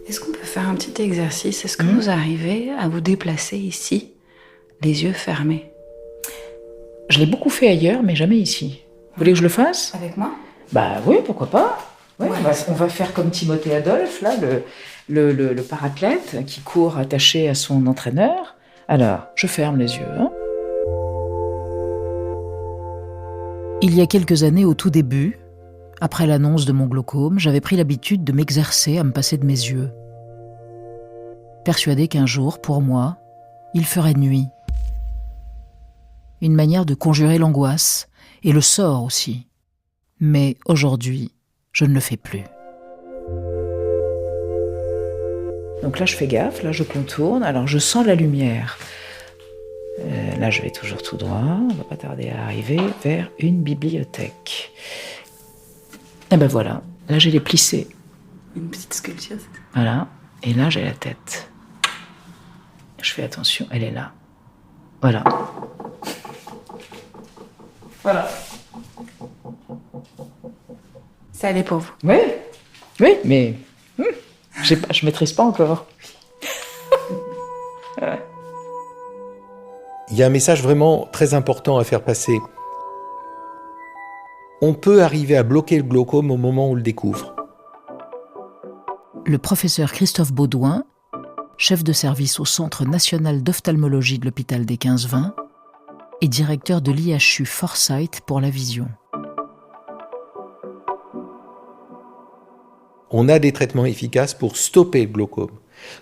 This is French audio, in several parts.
Est-ce qu'on peut faire un petit exercice? Est-ce que vous arrivez à vous déplacer ici, les yeux fermés? Je l'ai beaucoup fait ailleurs, mais jamais ici. Vous voulez que je le fasse? Avec moi? Bah oui, pourquoi pas. Ouais, Ouais. on va faire comme Timothée Adolphe, là, le parathlète qui court attaché à son entraîneur. Alors, je ferme les yeux. Hein. Il y a quelques années, au tout début, après l'annonce de mon glaucome, j'avais pris l'habitude de m'exercer à me passer de mes yeux. Persuadé qu'un jour, pour moi, il ferait nuit. Une manière de conjurer l'angoisse, et le sort aussi. Mais aujourd'hui, je ne le fais plus. Donc là, je fais gaffe, là, je contourne, alors je sens la lumière. Là, je vais toujours tout droit, on va pas tarder à arriver vers une bibliothèque. Et ben voilà, là, j'ai les plissés. Une petite sculpture. Voilà, et là, j'ai la tête. Je fais attention, elle est là. Voilà. Voilà. Ça allait pour vous? Oui, mais je maîtrise pas encore. Il y a un message vraiment très important à faire passer. On peut arriver à bloquer le glaucome au moment où on le découvre. Le professeur Christophe Baudouin, chef de service au Centre national d'ophtalmologie de l'hôpital des 15-20 et directeur de l'IHU Foresight pour la vision. On a des traitements efficaces pour stopper le glaucome.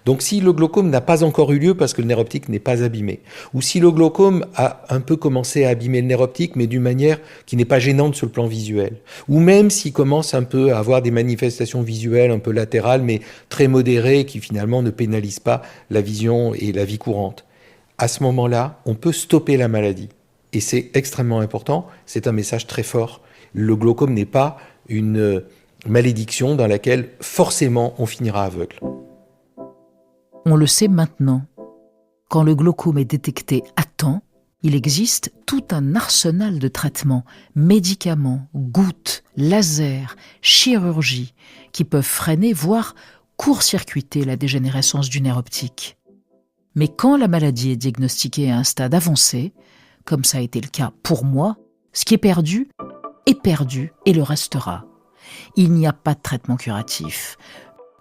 Donc si le glaucome n'a pas encore eu lieu parce que le nerf optique n'est pas abîmé, ou si le glaucome a un peu commencé à abîmer le nerf optique mais d'une manière qui n'est pas gênante sur le plan visuel, ou même s'il commence un peu à avoir des manifestations visuelles un peu latérales mais très modérées qui finalement ne pénalisent pas la vision et la vie courante, à ce moment-là, on peut stopper la maladie. Et c'est extrêmement important, c'est un message très fort. Le glaucome n'est pas une malédiction dans laquelle forcément on finira aveugle. On le sait maintenant. Quand le glaucome est détecté à temps, il existe tout un arsenal de traitements, médicaments, gouttes, lasers, chirurgies, qui peuvent freiner, voire court-circuiter la dégénérescence du nerf optique. Mais quand la maladie est diagnostiquée à un stade avancé, comme ça a été le cas pour moi, ce qui est perdu et le restera. Il n'y a pas de traitement curatif,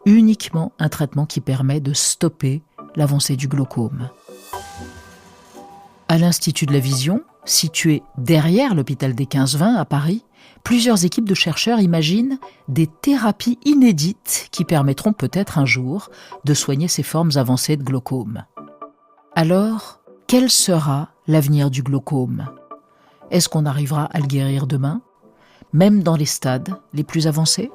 uniquement un traitement qui permet de stopper l'avancée du glaucome. À l'Institut de la Vision, situé derrière l'hôpital des 15-20 à Paris, plusieurs équipes de chercheurs imaginent des thérapies inédites qui permettront peut-être un jour de soigner ces formes avancées de glaucome. Alors, quel sera l'avenir du glaucome? Est-ce qu'on arrivera à le guérir demain, même dans les stades les plus avancés?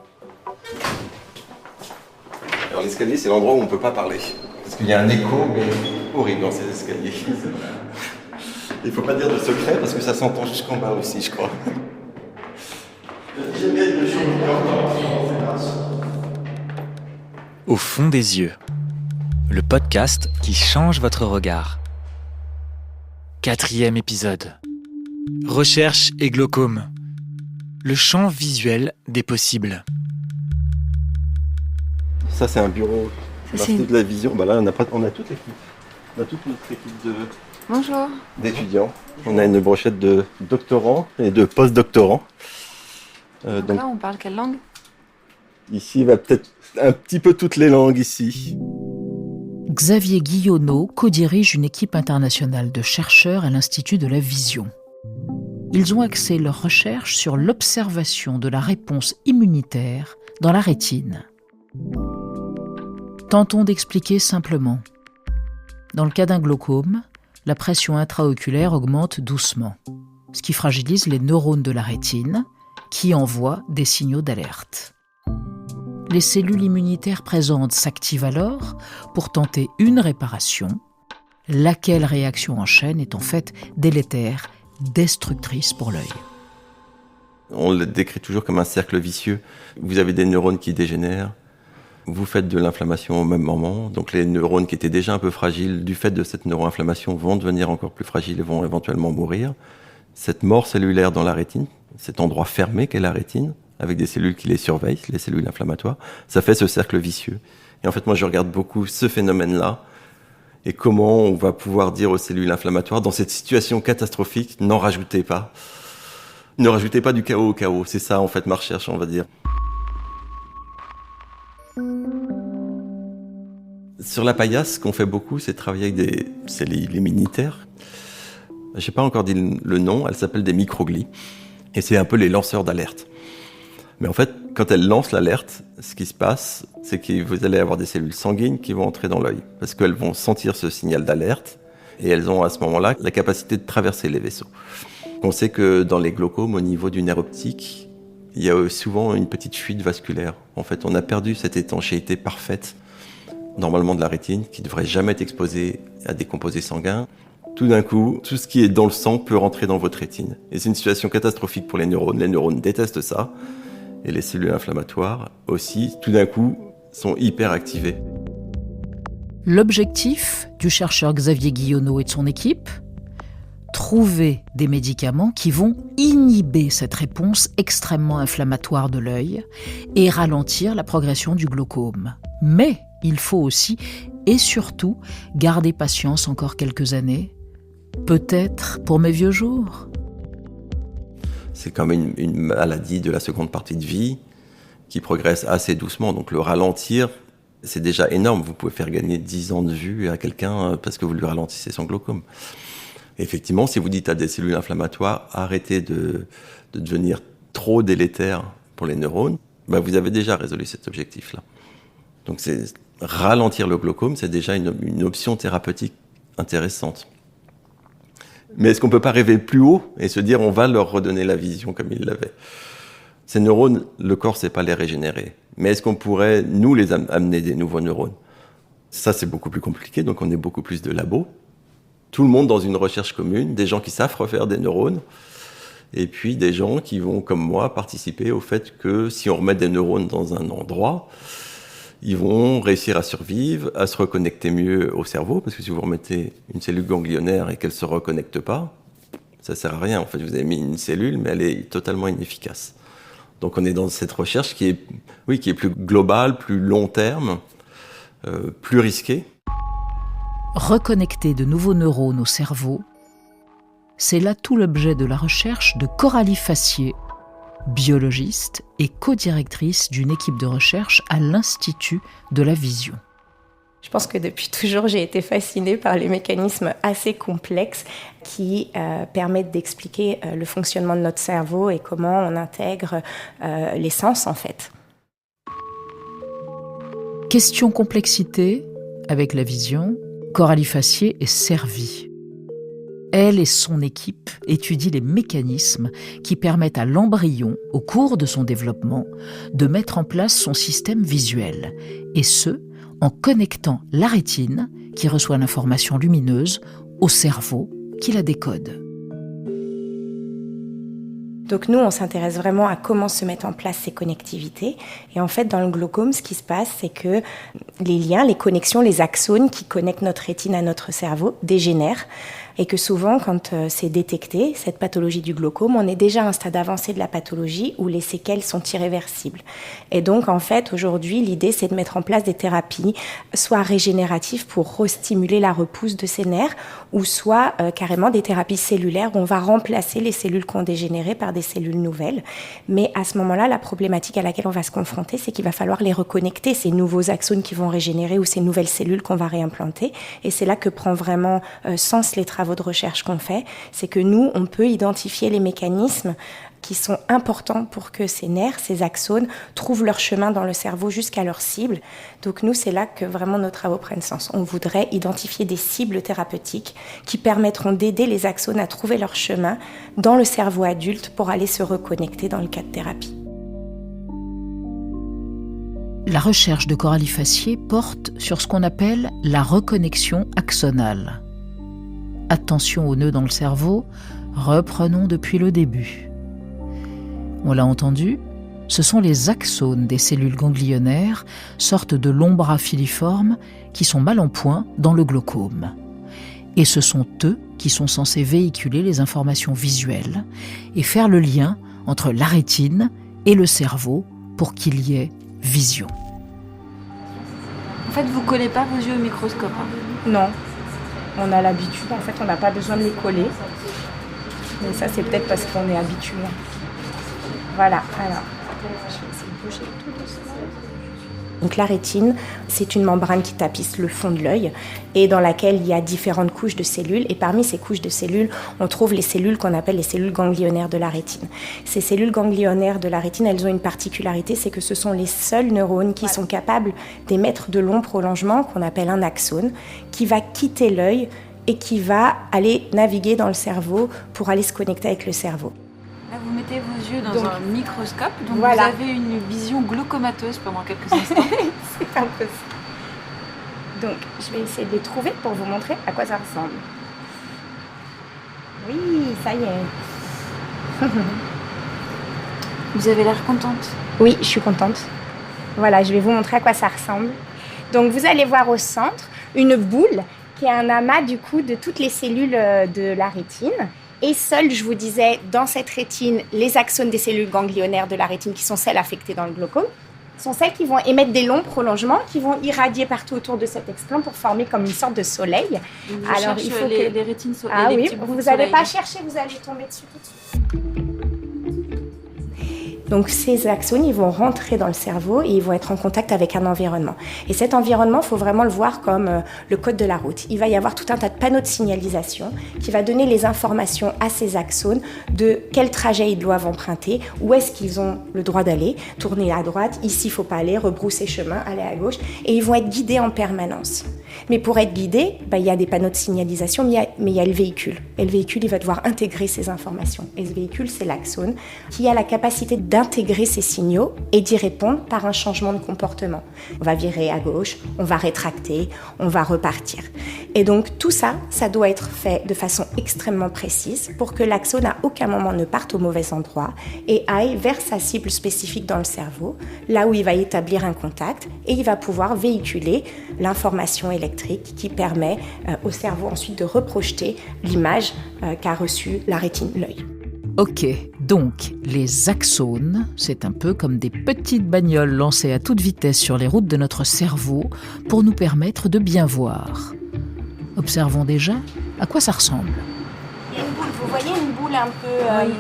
Alors l'escalier, c'est l'endroit où on ne peut pas parler. Parce qu'il y a un écho horrible dans ces escaliers. Il ne faut pas dire de secret parce que ça s'entend jusqu'en bas aussi, je crois. Au fond des yeux, le podcast qui change votre regard. 4e épisode. Recherche et glaucome. Le champ visuel des possibles. Ça, c'est un bureau d'Institut de la Vision. Bah là, on a toute l'équipe. On a toute notre équipe Bonjour. d'étudiants. On a une brochette de doctorants et de post-doctorants. Donc là, on parle quelle langue? Ici, il va peut-être un petit peu toutes les langues ici. Xavier Guillonneau co-dirige une équipe internationale de chercheurs à l'Institut de la Vision. Ils ont axé leurs recherches sur l'observation de la réponse immunitaire dans la rétine. Tentons d'expliquer simplement. Dans le cas d'un glaucome, la pression intraoculaire augmente doucement, ce qui fragilise les neurones de la rétine, qui envoient des signaux d'alerte. Les cellules immunitaires présentes s'activent alors pour tenter une réparation, laquelle réaction en chaîne est en fait délétère, destructrice pour l'œil. On le décrit toujours comme un cercle vicieux. Vous avez des neurones qui dégénèrent, vous faites de l'inflammation au même moment, donc les neurones qui étaient déjà un peu fragiles, du fait de cette neuroinflammation, vont devenir encore plus fragiles et vont éventuellement mourir. Cette mort cellulaire dans la rétine, cet endroit fermé qu'est la rétine, avec des cellules qui les surveillent, les cellules inflammatoires, ça fait ce cercle vicieux. Et en fait, moi, je regarde beaucoup ce phénomène-là et comment on va pouvoir dire aux cellules inflammatoires, dans cette situation catastrophique, n'en rajoutez pas. Ne rajoutez pas du chaos au chaos. C'est ça, en fait, ma recherche, on va dire. Sur la paillasse, ce qu'on fait beaucoup, c'est travailler avec c'est les Minitaires. Je n'ai pas encore dit le nom, elles s'appellent des microglies. Et c'est un peu les lanceurs d'alerte. Mais en fait, quand elles lancent l'alerte, ce qui se passe, c'est que vous allez avoir des cellules sanguines qui vont entrer dans l'œil. Parce qu'elles vont sentir ce signal d'alerte et elles ont à ce moment-là la capacité de traverser les vaisseaux. On sait que dans les glaucomes, au niveau du nerf optique, il y a souvent une petite fuite vasculaire. En fait, on a perdu cette étanchéité parfaite, normalement de la rétine, qui ne devrait jamais être exposée à des composés sanguins. Tout d'un coup, tout ce qui est dans le sang peut rentrer dans votre rétine. Et c'est une situation catastrophique pour les neurones. Les neurones détestent ça. Et les cellules inflammatoires aussi, tout d'un coup, sont hyper activées. L'objectif du chercheur Xavier Guillonneau et de son équipe, trouver des médicaments qui vont inhiber cette réponse extrêmement inflammatoire de l'œil et ralentir la progression du glaucome. Mais il faut aussi et surtout garder patience encore quelques années, peut-être pour mes vieux jours. C'est comme une maladie de la seconde partie de vie qui progresse assez doucement. Donc le ralentir, c'est déjà énorme. Vous pouvez faire gagner 10 ans de vue à quelqu'un parce que vous lui ralentissez son glaucome. Et effectivement, si vous dites à des cellules inflammatoires, arrêtez de devenir trop délétère pour les neurones, vous avez déjà résolu cet objectif-là. Donc ralentir le glaucome, c'est déjà une option thérapeutique intéressante. Mais est-ce qu'on ne peut pas rêver plus haut et se dire on va leur redonner la vision comme ils l'avaient ? Ces neurones, le corps ne sait pas les régénérer. Mais est-ce qu'on pourrait, nous, les amener des nouveaux neurones ? Ça, c'est beaucoup plus compliqué, donc on est beaucoup plus de labos. Tout le monde dans une recherche commune, des gens qui savent refaire des neurones, et puis des gens qui vont, comme moi, participer au fait que si on remet des neurones dans un endroit, ils vont réussir à survivre, à se reconnecter mieux au cerveau, parce que si vous remettez une cellule ganglionnaire et qu'elle ne se reconnecte pas, ça ne sert à rien. En fait, vous avez mis une cellule, mais elle est totalement inefficace. Donc on est dans cette recherche qui est plus globale, plus long terme, plus risquée. Reconnecter de nouveaux neurones au cerveau, c'est là tout l'objet de la recherche de Coralie Fassier, biologiste et co-directrice d'une équipe de recherche à l'Institut de la Vision. Je pense que depuis toujours, j'ai été fascinée par les mécanismes assez complexes qui permettent d'expliquer le fonctionnement de notre cerveau et comment on intègre les sens, en fait. Question complexité, avec la vision, Coralie Fassier est servie. Elle et son équipe étudient les mécanismes qui permettent à l'embryon, au cours de son développement, de mettre en place son système visuel, et ce, en connectant la rétine, qui reçoit l'information lumineuse, au cerveau, qui la décode. Donc nous, on s'intéresse vraiment à comment se mettent en place ces connectivités. Et en fait, dans le glaucome, ce qui se passe, c'est que les liens, les connexions, les axones qui connectent notre rétine à notre cerveau dégénèrent. Et que souvent, quand c'est détecté, cette pathologie du glaucome, on est déjà à un stade avancé de la pathologie où les séquelles sont irréversibles. Et donc, en fait, aujourd'hui, l'idée, c'est de mettre en place des thérapies, soit régénératives pour restimuler la repousse de ces nerfs, ou soit carrément des thérapies cellulaires où on va remplacer les cellules qui ont dégénéré par des cellules nouvelles. Mais à ce moment-là, la problématique à laquelle on va se confronter, c'est qu'il va falloir les reconnecter, ces nouveaux axones qui vont régénérer ou ces nouvelles cellules qu'on va réimplanter. Et c'est là que prend vraiment sens les travaux de recherche qu'on fait, c'est que nous, on peut identifier les mécanismes qui sont importants pour que ces nerfs, ces axones, trouvent leur chemin dans le cerveau jusqu'à leur cible. Donc nous, c'est là que vraiment nos travaux prennent sens. On voudrait identifier des cibles thérapeutiques qui permettront d'aider les axones à trouver leur chemin dans le cerveau adulte pour aller se reconnecter dans le cas de thérapie. La recherche de Coralie Fassier porte sur ce qu'on appelle la reconnexion axonale. Attention aux nœuds dans le cerveau, reprenons depuis le début. On l'a entendu, ce sont les axones des cellules ganglionnaires, sortes de longs bras filiformes qui sont mal en point dans le glaucome. Et ce sont eux qui sont censés véhiculer les informations visuelles et faire le lien entre la rétine et le cerveau pour qu'il y ait vision. En fait, vous collez pas vos yeux au microscope. Non, on a l'habitude, en fait, on n'a pas besoin de les coller. Mais ça, c'est peut-être parce qu'on est habitué. Voilà, alors, je vais essayer de bouger tout doucement. Donc la rétine, c'est une membrane qui tapisse le fond de l'œil et dans laquelle il y a différentes couches de cellules. Et parmi ces couches de cellules, on trouve les cellules qu'on appelle les cellules ganglionnaires de la rétine. Ces cellules ganglionnaires de la rétine, elles ont une particularité, c'est que ce sont les seuls neurones qui sont capables d'émettre de longs prolongements qu'on appelle un axone, qui va quitter l'œil et qui va aller naviguer dans le cerveau pour aller se connecter avec le cerveau. Là, vous mettez vos yeux dans Donc, un microscope, donc voilà. vous avez une vision glaucomateuse pendant quelques instants. C'est un peu ça. Donc, je vais essayer de les trouver pour vous montrer à quoi ça ressemble. Oui, ça y est. Vous avez l'air contente. Oui, je suis contente. Voilà, je vais vous montrer à quoi ça ressemble. Donc, vous allez voir au centre une boule qui est un amas du coup de toutes les cellules de la rétine. Et seules, je vous disais, dans cette rétine, les axones des cellules ganglionnaires de la rétine, qui sont celles affectées dans le glaucome, sont celles qui vont émettre des longs prolongements, qui vont irradier partout autour de cet explant pour former comme une sorte de soleil. Alors, il faut les rétines Ah les oui, petits bouts vous de n'allez soleil. pas chercher, vous allez tomber dessus tout de suite. Donc ces axones, ils vont rentrer dans le cerveau et ils vont être en contact avec un environnement. Et cet environnement, il faut vraiment le voir comme le code de la route. Il va y avoir tout un tas de panneaux de signalisation qui va donner les informations à ces axones de quel trajet ils doivent emprunter, où est-ce qu'ils ont le droit d'aller, tourner à droite, ici il ne faut pas aller, rebrousser chemin, aller à gauche. Et ils vont être guidés en permanence. Mais pour être guidés, il y a des panneaux de signalisation, mais il y a le véhicule. Et le véhicule, il va devoir intégrer ces informations. Et ce véhicule, c'est l'axone, qui a la capacité d'intégrer ces signaux et d'y répondre par un changement de comportement. On va virer à gauche, on va rétracter, on va repartir. Et donc tout ça, ça doit être fait de façon extrêmement précise pour que l'axone à aucun moment ne parte au mauvais endroit et aille vers sa cible spécifique dans le cerveau, là où il va établir un contact et il va pouvoir véhiculer l'information électrique qui permet au cerveau ensuite de reprojeter l'image qu'a reçue la rétine, l'œil. Ok, donc les axones, c'est un peu comme des petites bagnoles lancées à toute vitesse sur les routes de notre cerveau pour nous permettre de bien voir. Observons déjà à quoi ça ressemble. Il y a une boule, vous voyez une boule un peu,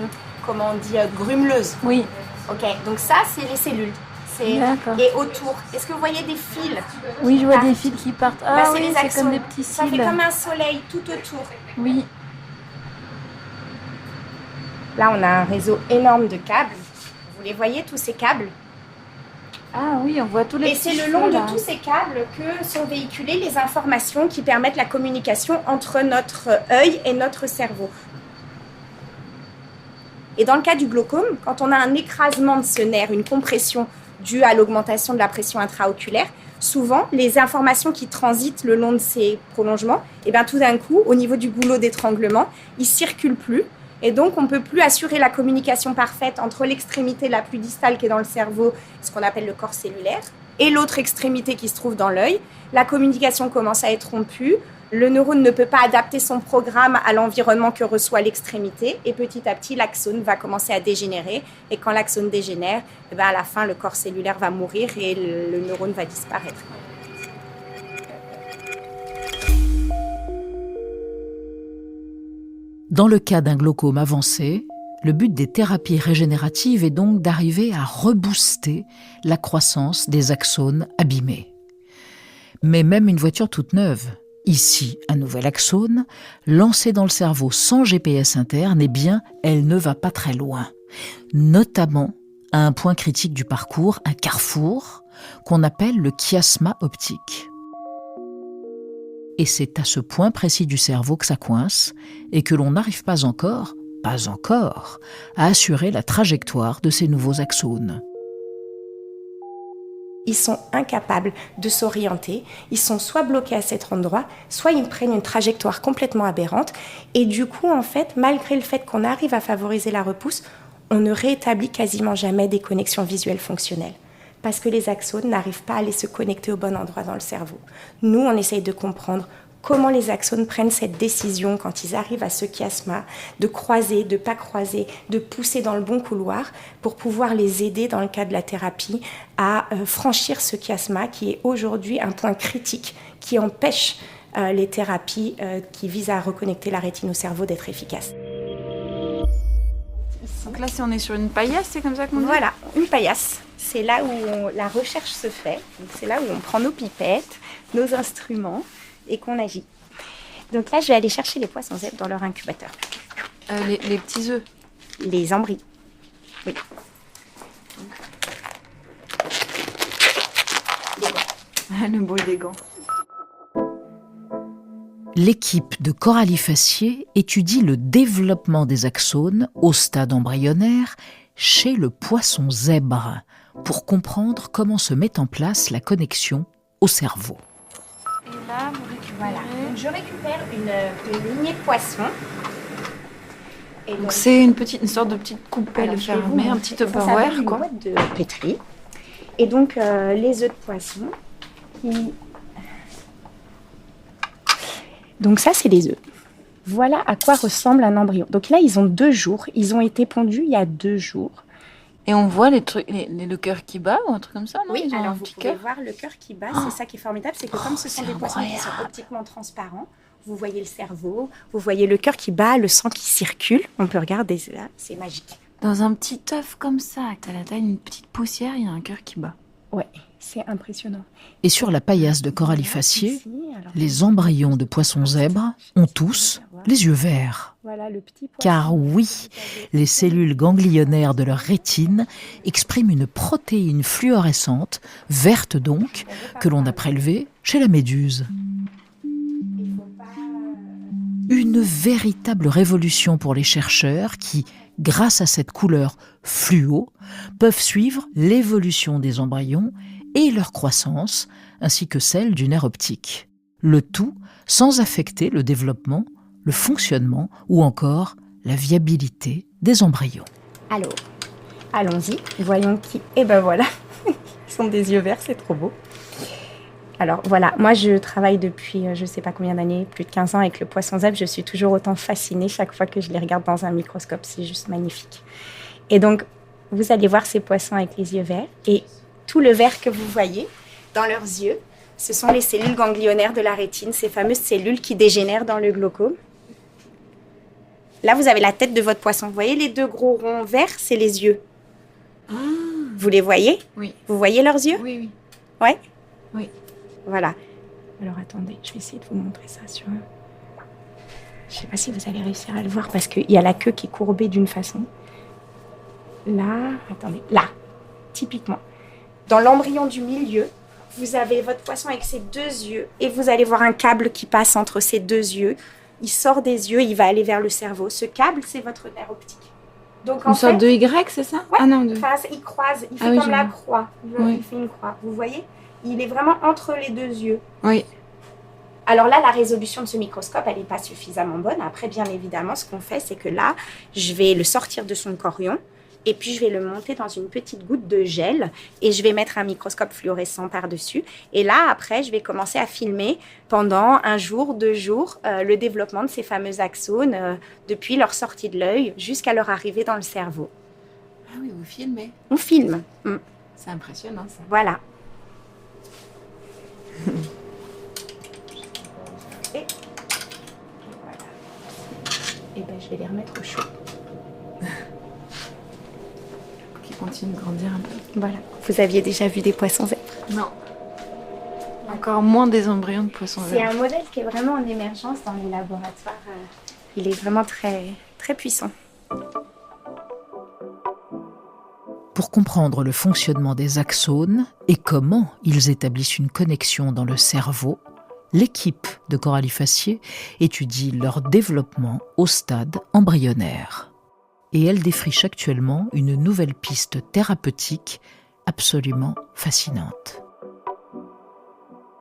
comment on dit, grumeleuse. Oui. Ok, donc ça, c'est les cellules. D'accord. Et autour, est-ce que vous voyez des fils? Oui, je vois des fils qui partent. Ah C'est oui, les c'est axones. comme des petits Ça cils. fait comme un soleil tout autour. Oui. Là, on a un réseau énorme de câbles. Vous les voyez, tous ces câbles? Ah oui, on voit tous les Et petits c'est le long cheveux, là. de tous ces câbles que sont véhiculées les informations qui permettent la communication entre notre œil et notre cerveau. Et dans le cas du glaucome, quand on a un écrasement de ce nerf, une compression due à l'augmentation de la pression intraoculaire, souvent, les informations qui transitent le long de ces prolongements, et bien tout d'un coup, au niveau du goulot d'étranglement, ils ne circulent plus. Et donc, on ne peut plus assurer la communication parfaite entre l'extrémité la plus distale qui est dans le cerveau, ce qu'on appelle le corps cellulaire, et l'autre extrémité qui se trouve dans l'œil. La communication commence à être rompue. Le neurone ne peut pas adapter son programme à l'environnement que reçoit l'extrémité. Et petit à petit, l'axone va commencer à dégénérer. Et quand l'axone dégénère, à la fin, le corps cellulaire va mourir et le neurone va disparaître. Dans le cas d'un glaucome avancé, le but des thérapies régénératives est donc d'arriver à rebooster la croissance des axones abîmés. Mais même une voiture toute neuve, ici un nouvel axone, lancé dans le cerveau sans GPS interne, eh bien, elle ne va pas très loin. Notamment à un point critique du parcours, un carrefour, qu'on appelle le chiasma optique. Et c'est à ce point précis du cerveau que ça coince et que l'on n'arrive pas encore, à assurer la trajectoire de ces nouveaux axones. Ils sont incapables de s'orienter, ils sont soit bloqués à cet endroit, soit ils prennent une trajectoire complètement aberrante. Et du coup, en fait, malgré le fait qu'on arrive à favoriser la repousse, on ne réétablit quasiment jamais des connexions visuelles fonctionnelles. Parce que les axones n'arrivent pas à aller se connecter au bon endroit dans le cerveau. Nous, on essaye de comprendre comment les axones prennent cette décision quand ils arrivent à ce chiasma, de croiser, de ne pas croiser, de pousser dans le bon couloir pour pouvoir les aider dans le cadre de la thérapie à franchir ce chiasma qui est aujourd'hui un point critique qui empêche les thérapies qui visent à reconnecter la rétine au cerveau d'être efficaces. Donc là, on est sur une paillasse, c'est comme ça qu'on dit ? Voilà, une paillasse. C'est là où la recherche se fait. Donc c'est là où on prend nos pipettes, nos instruments et qu'on agit. Donc là, je vais aller chercher les poissons zèbres dans leur incubateur. Les petits œufs. Les embryons. Oui. Le bruit des gants. L'équipe de Coralie Fassier étudie le développement des axones au stade embryonnaire chez le poisson zèbre pour comprendre comment se met en place la connexion au cerveau. Et là, vous récupérez... Voilà. Donc je récupère une lignée de poissons. Et donc c'est une sorte de petite coupelle fermée, un petit Tupperware, quoi. Une boîte de pétri. Et donc les œufs de poisson qui... Donc ça, c'est les œufs. Voilà à quoi ressemble un embryon. Donc là, ils ont 2 jours. Ils ont été pondus il y a 2 jours. Et on voit les trucs, le cœur qui bat ou un truc comme ça, non ? Oui, Ils ont alors un vous petit pouvez cœur. voir le cœur qui bat. C'est ça qui est formidable, c'est que comme ce sont des poissons qui sont optiquement transparents, vous voyez le cerveau, vous voyez le cœur qui bat, le sang qui circule. On peut regarder là, c'est magique. Dans un petit œuf comme ça, à la taille d'une petite poussière, il y a un cœur qui bat. Ouais, c'est impressionnant. Et sur la paillasse de Coralie Fassier, les embryons de poissons zèbres ont tous les yeux verts. Voilà le petit poisson. Car oui, les cellules ganglionnaires de leur rétine expriment une protéine fluorescente, verte donc, que l'on a prélevée chez la méduse. Une véritable révolution pour les chercheurs qui, grâce à cette couleur fluo, peuvent suivre l'évolution des embryons et leur croissance, ainsi que celle du nerf optique. Le tout sans affecter le développement, le fonctionnement ou encore la viabilité des embryons. Alors, allons-y, voyons qui... Et ben voilà, ils sont des yeux verts, c'est trop beau. Alors voilà, moi je travaille depuis je ne sais pas combien d'années, plus de 15 ans avec le poisson zèbre. Je suis toujours autant fascinée chaque fois que je les regarde dans un microscope, c'est juste magnifique. Et donc, vous allez voir ces poissons avec les yeux verts. Et tout le vert que vous voyez dans leurs yeux, ce sont les cellules ganglionnaires de la rétine, ces fameuses cellules qui dégénèrent dans le glaucome. Là, vous avez la tête de votre poisson. Vous voyez les 2 gros ronds verts, c'est les yeux. Vous les voyez ? Oui. Vous voyez leurs yeux ? Oui, oui. Ouais ? Oui. Voilà. Alors attendez, je vais essayer de vous montrer ça sur... Je ne sais pas si vous allez réussir à le voir parce qu'il y a la queue qui est courbée d'une façon. Là, attendez, là, typiquement. Dans l'embryon du milieu, vous avez votre poisson avec ses 2 yeux et vous allez voir un câble qui passe entre ces 2 yeux. Il sort des yeux, il va aller vers le cerveau. Ce câble, c'est votre nerf optique. Donc, Une sorte de Y, c'est ça ? Ouais, Ah non, il croise, il fait oui, comme la vois. croix. Oui. Il fait une croix, vous voyez ? Il est vraiment entre les 2 yeux. Oui. Alors là, la résolution de ce microscope, elle n'est pas suffisamment bonne. Après, bien évidemment, ce qu'on fait, c'est que là, je vais le sortir de son chorion et puis je vais le monter dans une petite goutte de gel et je vais mettre un microscope fluorescent par-dessus. Et là, après, je vais commencer à filmer pendant 1 jour, 2 jours, le développement de ces fameux axones depuis leur sortie de l'œil jusqu'à leur arrivée dans le cerveau. Ah oui, vous filmez. On filme. C'est impressionnant, ça. Voilà. Et voilà. Et ben, je vais les remettre au chaud. Qui continue de grandir un peu. Voilà. Vous aviez déjà vu des poissons zèbres ? Non. Encore moins des embryons de poissons C'est zèbres. un modèle qui est vraiment en émergence dans les laboratoires. Il est vraiment très, très puissant. Pour comprendre le fonctionnement des axones et comment ils établissent une connexion dans le cerveau, l'équipe de Coralie Fassier étudie leur développement au stade embryonnaire. Et elle défriche actuellement une nouvelle piste thérapeutique absolument fascinante.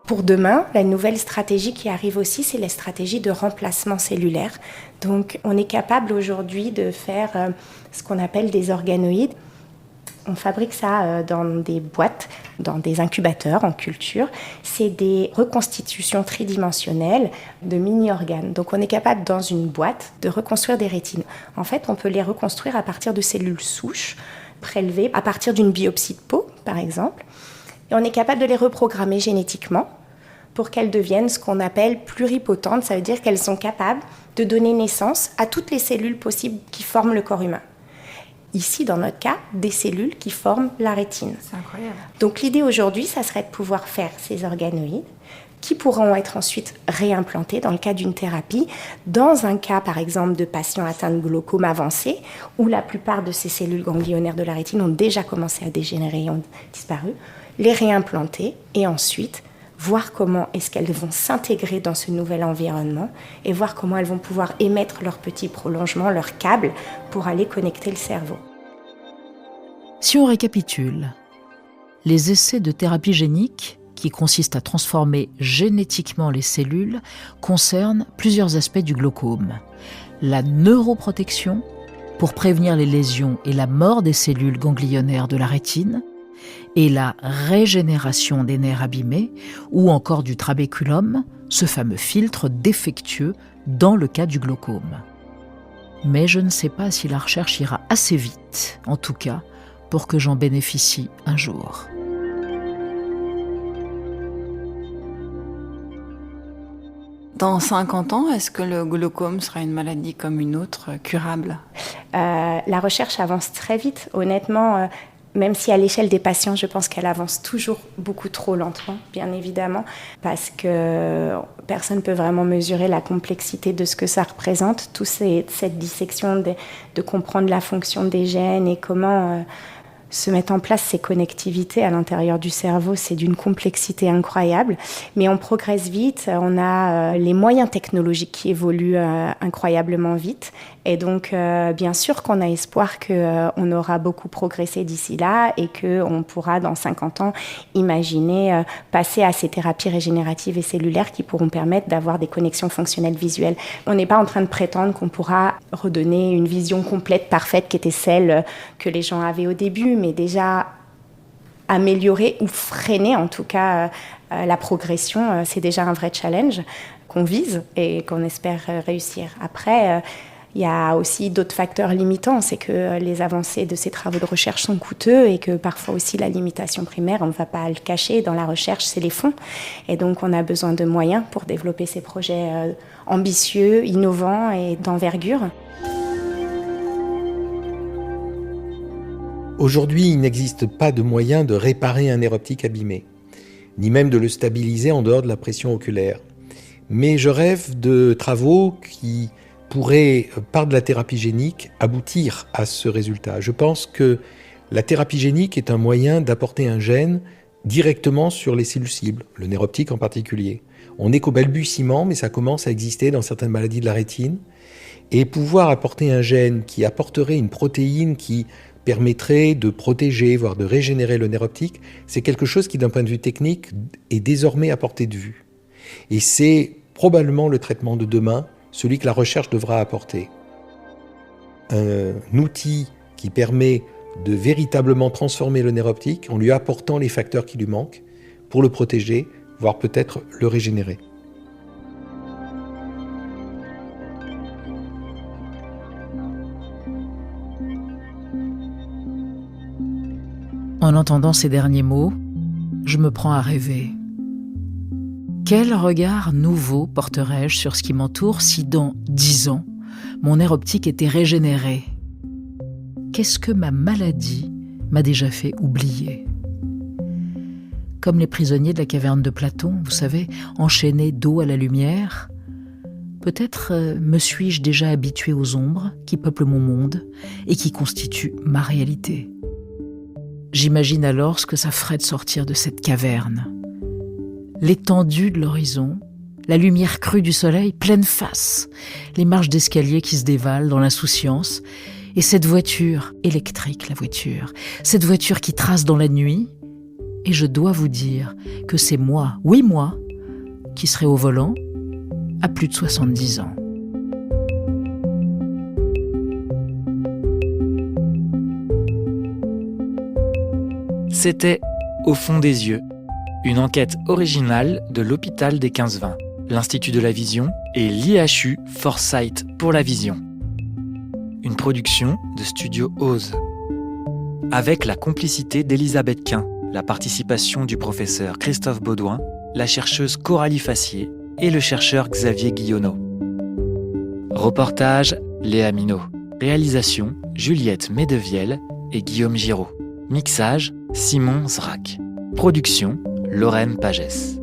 Pour demain, la nouvelle stratégie qui arrive aussi, c'est la stratégie de remplacement cellulaire. Donc, on est capable aujourd'hui de faire ce qu'on appelle des organoïdes. On fabrique ça dans des boîtes, dans des incubateurs en culture. C'est des reconstitutions tridimensionnelles de mini-organes. Donc on est capable, dans une boîte, de reconstruire des rétines. En fait, on peut les reconstruire à partir de cellules souches, prélevées à partir d'une biopsie de peau, par exemple. Et on est capable de les reprogrammer génétiquement pour qu'elles deviennent ce qu'on appelle pluripotentes. Ça veut dire qu'elles sont capables de donner naissance à toutes les cellules possibles qui forment le corps humain. Ici, dans notre cas, des cellules qui forment la rétine. C'est incroyable. Donc l'idée aujourd'hui, ça serait de pouvoir faire ces organoïdes qui pourront être ensuite réimplantés dans le cas d'une thérapie, dans un cas par exemple de patients atteints de glaucome avancé, où la plupart de ces cellules ganglionnaires de la rétine ont déjà commencé à dégénérer et ont disparu, les réimplanter et ensuite voir comment est-ce qu'elles vont s'intégrer dans ce nouvel environnement et voir comment elles vont pouvoir émettre leurs petits prolongements, leurs câbles, pour aller connecter le cerveau. Si on récapitule, les essais de thérapie génique, qui consistent à transformer génétiquement les cellules, concernent plusieurs aspects du glaucome. La neuroprotection, pour prévenir les lésions et la mort des cellules ganglionnaires de la rétine, et la régénération des nerfs abîmés, ou encore du trabéculum, ce fameux filtre défectueux dans le cas du glaucome. Mais je ne sais pas si la recherche ira assez vite, en tout cas, pour que j'en bénéficie un jour. Dans 50 ans, est-ce que le glaucome sera une maladie comme une autre, curable ? La recherche avance très vite, honnêtement. Même si à l'échelle des patients, je pense qu'elle avance toujours beaucoup trop lentement, bien évidemment, parce que personne ne peut vraiment mesurer la complexité de ce que ça représente, toute cette dissection de comprendre la fonction des gènes et comment se mettre en place ces connectivités à l'intérieur du cerveau, c'est d'une complexité incroyable. Mais on progresse vite, on a les moyens technologiques qui évoluent incroyablement vite. Et donc, bien sûr qu'on a espoir qu'on aura beaucoup progressé d'ici là et qu'on pourra, dans 50 ans, imaginer passer à ces thérapies régénératives et cellulaires qui pourront permettre d'avoir des connexions fonctionnelles visuelles. On n'est pas en train de prétendre qu'on pourra redonner une vision complète, parfaite, qui était celle que les gens avaient au début, mais déjà améliorer ou freiner, en tout cas, la progression, c'est déjà un vrai challenge qu'on vise et qu'on espère réussir. Après, il y a aussi d'autres facteurs limitants, c'est que les avancées de ces travaux de recherche sont coûteux et que parfois aussi la limitation primaire, on ne va pas le cacher, dans la recherche, c'est les fonds. Et donc on a besoin de moyens pour développer ces projets ambitieux, innovants et d'envergure. Aujourd'hui, il n'existe pas de moyen de réparer un nerf optique abîmé, ni même de le stabiliser en dehors de la pression oculaire. Mais je rêve de travaux qui pourraient, par de la thérapie génique, aboutir à ce résultat. Je pense que la thérapie génique est un moyen d'apporter un gène directement sur les cellules cibles, le nerf optique en particulier. On n'est qu'au balbutiement, mais ça commence à exister dans certaines maladies de la rétine. Et pouvoir apporter un gène qui apporterait une protéine qui permettrait de protéger, voire de régénérer le nerf optique, c'est quelque chose qui, d'un point de vue technique, est désormais à portée de vue. Et c'est probablement le traitement de demain, celui que la recherche devra apporter. Un outil qui permet de véritablement transformer le nerf optique en lui apportant les facteurs qui lui manquent pour le protéger, voire peut-être le régénérer. En entendant ces derniers mots, je me prends à rêver. Quel regard nouveau porterais-je sur ce qui m'entoure si dans 10 ans, mon nerf optique était régénéré ? Qu'est-ce que ma maladie m'a déjà fait oublier ? Comme les prisonniers de la caverne de Platon, vous savez, enchaînés d'eau à la lumière, peut-être me suis-je déjà habitué aux ombres qui peuplent mon monde et qui constituent ma réalité. J'imagine alors ce que ça ferait de sortir de cette caverne. L'étendue de l'horizon, la lumière crue du soleil, pleine face, les marches d'escalier qui se dévalent dans l'insouciance, et cette voiture, électrique la voiture, cette voiture qui trace dans la nuit, et je dois vous dire que c'est moi, oui moi, qui serai au volant à plus de 70 ans. C'était Au fond des yeux, une enquête originale de l'hôpital des 15-20, l'Institut de la Vision et l'IHU Foresight pour la Vision. Une production de Studio Ose. Avec la complicité d'Elisabeth Quint, la participation du professeur Christophe Baudouin, la chercheuse Coralie Fassier et le chercheur Xavier Guillonneau. Reportage Léa Minot. Réalisation Juliette Medevielle et Guillaume Giraud. Mixage Simon Zrac. Production Lorraine Pagès.